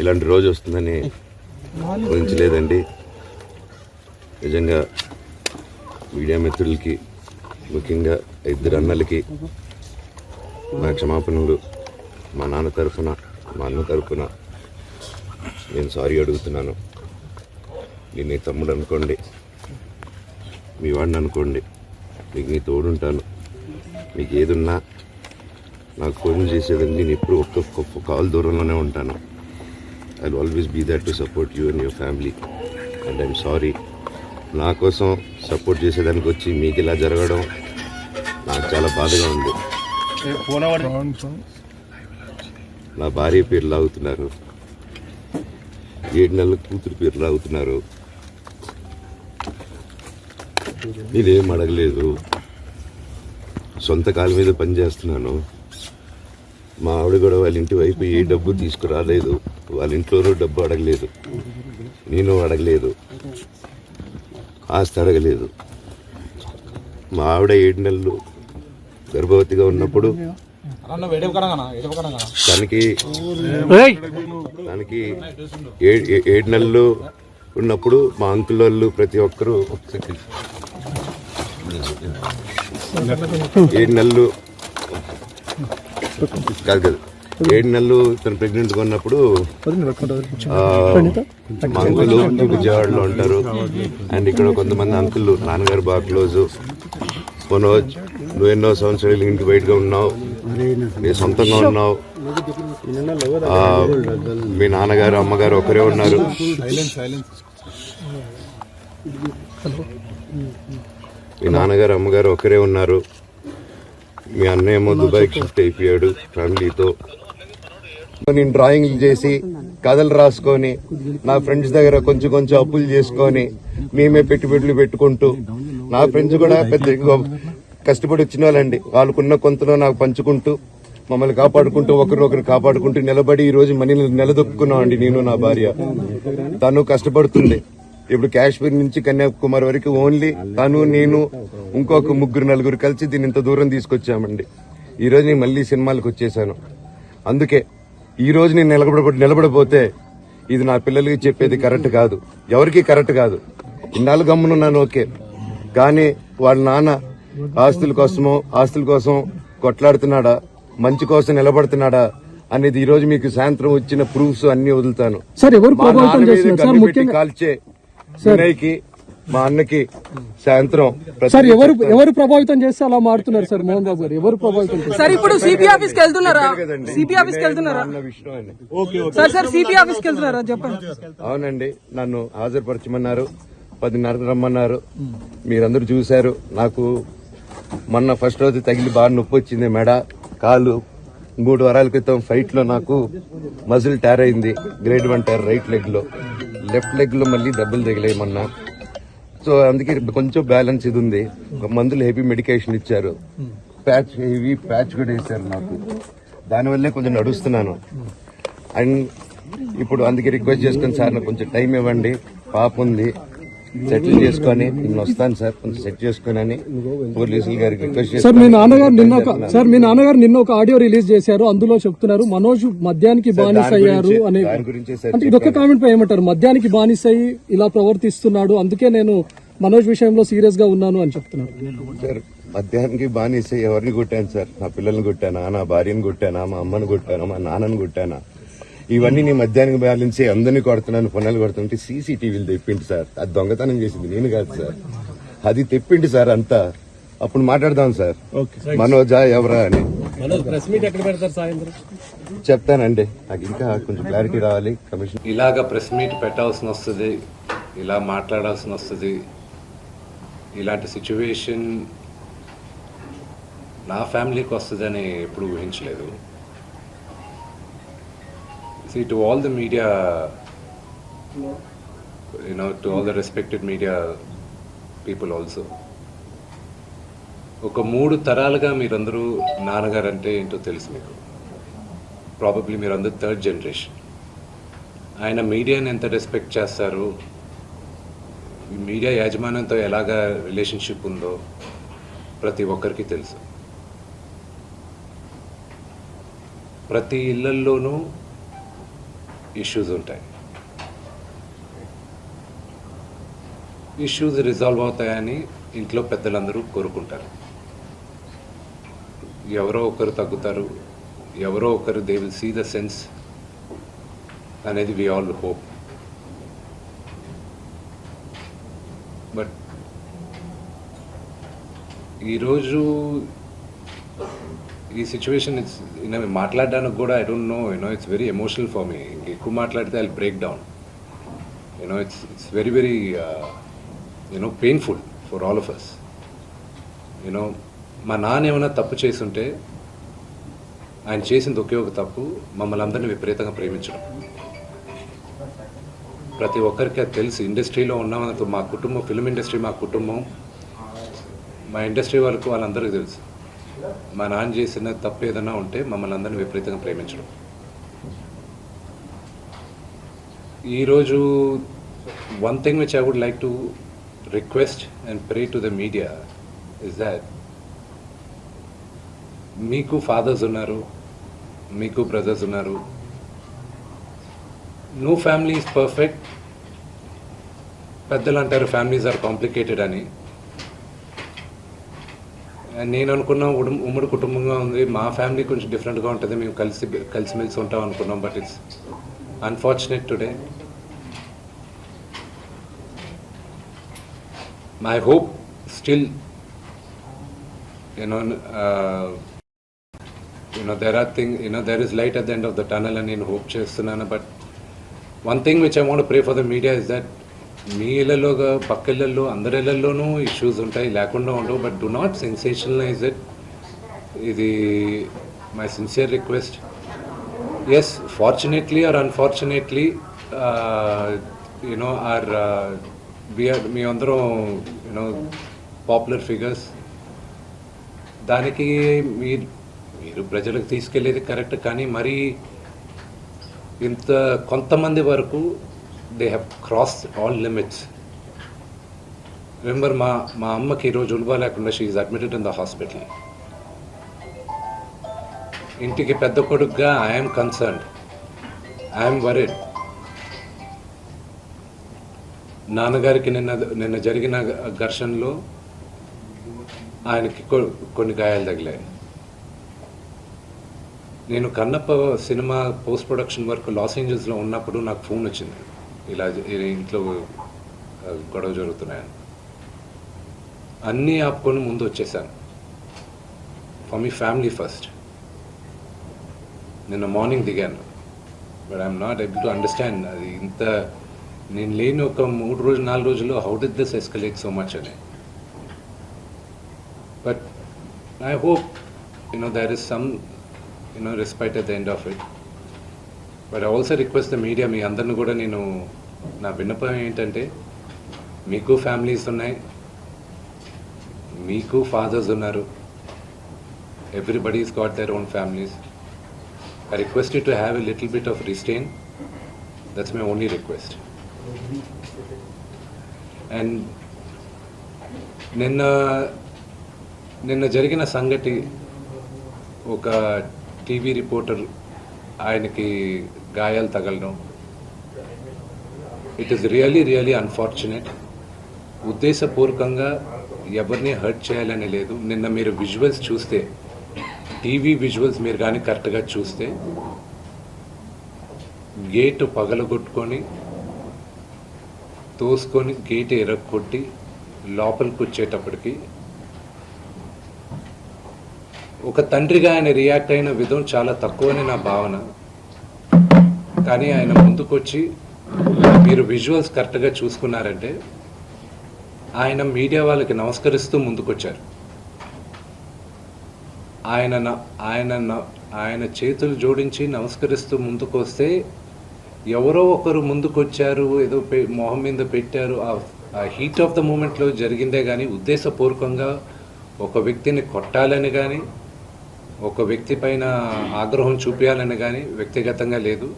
ఇలాంటి రోజు వస్తుందని ఊహించలేదండి. నిజంగా మీడియా మిత్రులకి, ముఖ్యంగా ఇద్దరు అన్నలకి నా క్షమాపణలు. మా నాన్న తరఫున, మా అన్న తరఫున నేను సారీ అడుగుతున్నాను. నేను నీ తమ్ముడు అనుకోండి, మీ వాడిని అనుకోండి, మీకు నీ తోడుంటాను. మీకు ఏదున్నా నాకు ఫోన్ చేసేదండి. నేను ఎప్పుడు ఒక్క కాల్ దూరంలోనే ఉంటాను. I will always be there to support you and your family. And I'm sorry, నా కోసం సపోర్ట్ చేసేదానికి వచ్చి మీకు ఇలా జరగడం నాకు చాలా బాధగా ఉంది. నా భార్య పేరు లాగుతున్నారు, 7 నెలల కూతురు పేరు లాగుతున్నారు. నేనేం అడగలేదు, సొంత కాళ్ళ మీద పనిచేస్తున్నాను. మా ఆవిడ కూడా వాళ్ళ ఇంటి వైపు ఏ డబ్బు తీసుకురాలేదు, వాళ్ళ ఇంట్లోనూ డబ్బు అడగలేదు, నేను అడగలేదు, ఆస్తి అడగలేదు. మా ఆవిడ 7 నెలలు గర్భవతిగా ఉన్నప్పుడు తనకి 7 నెలలు ఉన్నప్పుడు మా అంకుల్ వాళ్ళు ప్రతి ఒక్కరూ 7 నెలలు కాదు 7 నెలలు తను ప్రెగ్నెంట్గా ఉన్నప్పుడు మా అంకుల్ విజయవాడలో ఉంటారు. అండ్ ఇక్కడ కొంతమంది అంకుల్ నాన్నగారు బాగా క్లోజు. మనోజ్, నువ్వు ఎన్నో సంవత్సరాలు ఇంటికి బయటగా ఉన్నావు, నీ సొంతంగా ఉన్నావు. మీ నాన్నగారు అమ్మగారు ఒకరే ఉన్నారు. మీ నాన్నగారు అమ్మగారు ఒకరే ఉన్నారు. మీ అన్నయ్య ఏమో దుబాయ్కి షిఫ్ట్ అయిపోయాడు ఫ్యామిలీతో. నేను డ్రాయింగ్లు చేసి కథలు రాసుకొని నా ఫ్రెండ్స్ దగ్గర కొంచెం కొంచెం అప్పులు చేసుకొని మేమే పెట్టుబడులు పెట్టుకుంటూ, నా ఫ్రెండ్స్ కూడా పెద్ద కష్టపడి వచ్చిన వాళ్ళండి. వాళ్ళకున్న కొంతలో నాకు పంచుకుంటూ, మమ్మల్ని కాపాడుకుంటూ, ఒకరినొకరు కాపాడుకుంటూ నిలబడి ఈ రోజు మనీ నిలదొక్కున్నామండి. నేను నా భార్య, తను కష్టపడుతుంది. ఇప్పుడు కాశ్మీర్ నుంచి కన్యాకుమారి వరకు ఓన్లీ తను, నేను, ఇంకొక 3-4 కలిసి దీన్ని ఇంత దూరం తీసుకొచ్చామండి. ఈ రోజు నేను మళ్ళీ సినిమాలకు వచ్చేసాను. అందుకే ఈ రోజు నేను నిలబడపోతే ఇది నా పిల్లలకి చెప్పేది కరెక్ట్ కాదు, ఎవరికి కరెక్ట్ కాదు. ఇన్నాళ్ళు గమ్మునున్నాను ఓకే, కానీ వాళ్ళ నాన్న ఆస్తుల కోసం కొట్లాడుతున్నాడా, మంచి కోసం నిలబడుతున్నాడా అనేది ఈ రోజు మీకు సాయంత్రం వచ్చిన ప్రూఫ్స్ అన్ని వదులుతాను. కాల్చే వినయ్కి, మా అన్నకి సాయంత్రం ఎవరు ప్రభావితం చేస్తే అలా మారుతున్నారు సార్ మోహన్ బాబు గారు? ఎవరు ప్రభావితం సార్? ఇప్పుడు సిపి ఆఫీస్కి వెళ్తున్నారా? సిపి ఆఫీస్కి వెళ్తున్నారా సార్? సిపి ఆఫీస్కి వెళ్తున్నారా చెప్పండి. అవునండి, నన్ను హాజరుపరచమన్నారు, 10:30 రమ్మన్నారు. మీరందరూ చూశారు. నాకు మొన్న ఫస్ట్ రోజు తగిలి బాగా నొప్పి వచ్చింది, మెడ, కాలు. 3 వారాల క్రితం ఫైట్ లో నాకు మజిల్ టైర్ అయింది, గ్రేడ్ 1 టైర్ రైట్ లెగ్ లో. లెఫ్ట్ లెగ్ లో మళ్ళీ దెబ్బలు తగిలాయి మొన్న. సో అందుకే కొంచెం బ్యాలెన్స్ ఇది ఉంది. మందులు హెవీ మెడికేషన్ ఇచ్చారు, హెవీ ప్యాచ్ కూడా వేశారు నాకు. దానివల్లే కొంచెం నడుస్తున్నాను. అండ్ ఇప్పుడు అందుకే రిక్వెస్ట్ చేసుకుని, సార్ నాకు కొంచెం టైం ఇవ్వండి, పాప ఉంది, సెటిల్ చేసుకొని నేను వస్తాను సార్, కొంచెం సెట్ చేసుకుని అని పోలీసులు గారికి రిక్వెస్ట్ చేస్తాను. మీ నాన్నగారు నిన్న ఒక ఆడియో రిలీజ్ చేశారు, అందులో చెప్తున్నారు మనోజ్ మద్యానికి బానిస అయ్యారు అని. అంటే ఇదొక్క కామెంట్ పై ఏమంటారు? మద్యానికి బానిస అయ్యి ఇలా ప్రవర్తిస్తున్నాడు, అందుకే నేను మనోజ్ విషయంలో సీరియస్ గా ఉన్నాను అని చెప్తున్నారు. సార్, మద్యానికి బానిస ఎవరిని కొట్టాను సార్? నా పిల్లల్ని కొట్టానా, నా భార్యను కొట్టానా, మా అమ్మని కొట్టానా, మా నాన్నని కొట్టానా? ఇవన్నీ నేను మధ్యాహ్నం బ్యాలెన్స్ అందరినీ కొడుతున్నాను, పొన్నాలు కొడుతుంటే సీసీటీవీలు తెప్పిండి సార్. అది దొంగతనం చేసింది నేను కాదు సార్, అది తెప్పిండి సార్ అంతా. అప్పుడు మాట్లాడదాం సార్, మనోజా ఎవరా అని. చెప్తానండి, నాకు ఇంకా కొంచెం క్లారిటీ రావాలి. కమిషన్ ఇలాగ ప్రెస్ మీట్ పెట్టాల్సిన వస్తుంది, ఇలా మాట్లాడాల్సిన వస్తుంది. ఇలాంటి సిచ్యువేషన్ నా ఫ్యామిలీకి వస్తుందని ఎప్పుడు ఊహించలేదు. See, to all the media, to all the respected media people also, ఒక 3 తరాలుగా మీరందరూ నాన్నగారు అంటే ఏంటో తెలుసు మీకు. ప్రాబబ్లీ మీరందరూ 3rd జనరేషన్. ఆయన మీడియాని ఎంత రెస్పెక్ట్ చేస్తారు, మీడియా యాజమాన్యంతో ఎలాగా రిలేషన్షిప్ ఉందో ప్రతి ఒక్కరికి తెలుసు. ప్రతి ఇళ్లల్లోనూ ఇష్యూస్ ఉంటాయి. ఇష్యూస్ రిజాల్వ్ అవుతాయని ఇంట్లో పెద్దలందరూ కోరుకుంటారు. ఎవరో ఒకరు తగ్గుతారు, ఎవరో ఒకరు they will see the sense అనేది వి ఆల్ హోప్. బట్ ఈరోజు ఈ సిచ్యువేషన్ మాట్లాడడానికి కూడా I don't know, it's very emotional for me. ఎక్కువ మాట్లాడితే I break down. It's very very painful for all of us. మా నాన్న ఏమైనా తప్పు చేస్తుంటే ఆయన చేసింది ఒకే ఒక తప్పు, మమ్మల్ని అందరినీ విపరీతంగా ప్రేమించడం. ప్రతి ఒక్కరికి అది తెలుసు. ఇండస్ట్రీలో ఉన్నామని మా కుటుంబం, ఫిల్మ్ ఇండస్ట్రీ మా కుటుంబం, మా ఇండస్ట్రీ వాళ్ళందరికీ తెలుసు. మా నాన్న చేసిన తప్పు ఏదైనా ఉంటే మమ్మల్ని అందరినీ విపరీతంగా ప్రేమించడం. ఈరోజు one thing which I would like to request and pray to the media is that మీకు ఫాదర్స్ ఉన్నారు, మీకు బ్రదర్స్ ఉన్నారు. No family is perfect. పెద్దలు అంటారు ఫ్యామిలీస్ ఆర్ కాంప్లికేటెడ్ అని. నేను అనుకున్నాం ఉమ్మడి కుటుంబంగా ఉంది, మా ఫ్యామిలీ కొంచెం డిఫరెంట్గా ఉంటుంది, మేము కలిసిమెలిసి ఉంటాం అనుకున్నాం. But it's unfortunate today. My hope still there is light at the end of the tunnel అని నేను హోప్ చేస్తున్నాను. But one thing which I want pray for the media is that మీ ఇళ్లలోగా పక్క ఇళ్లలో అందరి ఇళ్లలోనూ ఇష్యూస్ ఉంటాయి, లేకుండా ఉండవు. But do not sensationalise it. ఇది my sincere request. Yes, fortunately or unfortunately మీ అందరం పాపులర్ ఫిగర్స్. దానికి మీరు ప్రజలకు తీసుకెళ్ళేది కరెక్ట్, కానీ మరి ఇంత కొంతమంది వరకు they have crossed all limits. Remember, మా అమ్మకి ఈరోజు ఉల్బా లేకుండా she is admitted in the hospital. ఇంటికి పెద్ద కొడుకుగా ఐఎమ్ కన్సర్న్డ్, ఐఎమ్ వరీడ్. నాన్నగారికి నిన్న జరిగిన ఘర్షణలో ఆయనకి కొన్ని గాయాలు తగిలాయి. నేను Kannappa cinema post production work లాస్ ఏంజల్స్లో ఉన్నప్పుడు నాకు ఫోన్ వచ్చింది, ఇలా ఇంట్లో గొడవ జరుగుతున్నాయని. అన్నీ ఆపుకొని ముందు వచ్చేసాను. For me family first. నిన్న మార్నింగ్ దిగాను. But I'm not able to understand అది ఇంత నేను లేని ఒక 3-4 రోజుల్లో how did this escalate so much అని. But I hope there is some respite at the end of it. But I also request the media, మీ అందరిని కూడా నేను నా విన్నపం ఏంటంటే, మీకు ఫ్యామిలీస్ ఉన్నాయి, మీకు ఫాదర్స్ ఉన్నారు, everybody's got their own families. I request you to have a little bit of restraint. That's my only request. And నిన్న జరిగిన సంగతి, ఒక టీవీ రిపోర్టర్ ఆయనకి గాయాలు తగలడం, ఇట్ ఈస్ రియలీ అన్ఫార్చునేట్. ఉద్దేశపూర్వకంగా ఎవరిని హర్ట్ చేయాలని లేదు. నిన్న మీరు విజువల్స్ చూస్తే, టీవీ విజువల్స్ మీరు కానీ కరెక్ట్గా చూస్తే, గేటు పగలగొట్టుకొని తోసుకొని గేటు ఎరగొట్టి లోపలికి వచ్చేటప్పటికి ఒక తండ్రిగా ఆయన రియాక్ట్ అయిన విధం చాలా తక్కువని నా భావన. కానీ ఆయన ముందుకొచ్చి, మీరు విజువల్స్ కరెక్ట్గా చూసుకున్నారంటే, ఆయన మీడియా వాళ్ళకి నమస్కరిస్తూ ముందుకొచ్చారు. ఆయన చేతులు జోడించి నమస్కరిస్తూ ముందుకు వస్తే, ఎవరో ఒకరు ముందుకొచ్చారు, ఏదో మొహం మీద పెట్టారు. ఆ హీట్ ఆఫ్ ద మూమెంట్లో జరిగిందే కానీ ఉద్దేశపూర్వకంగా ఒక వ్యక్తిని కొట్టాలని కానీ, ఒక వ్యక్తి పైన ఆగ్రహం చూపించాలని కానీ వ్యక్తిగతంగా లేదు.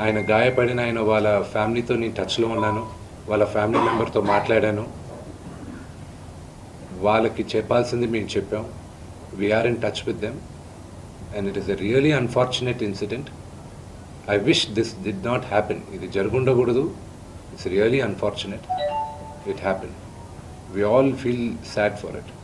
ఆయన గాయపడిన వాళ్ళ ఫ్యామిలీతో నేను టచ్లో ఉన్నాను, వాళ్ళ ఫ్యామిలీ మెంబర్తో మాట్లాడాను. వాళ్ళకి చెప్పాల్సింది మేము చెప్పాం. We're in touch with them and it is a really unfortunate incident. I wish this did not happen. ఇది జరుగుండకూడదు. It's really unfortunate. It happen. We all feel sad for it.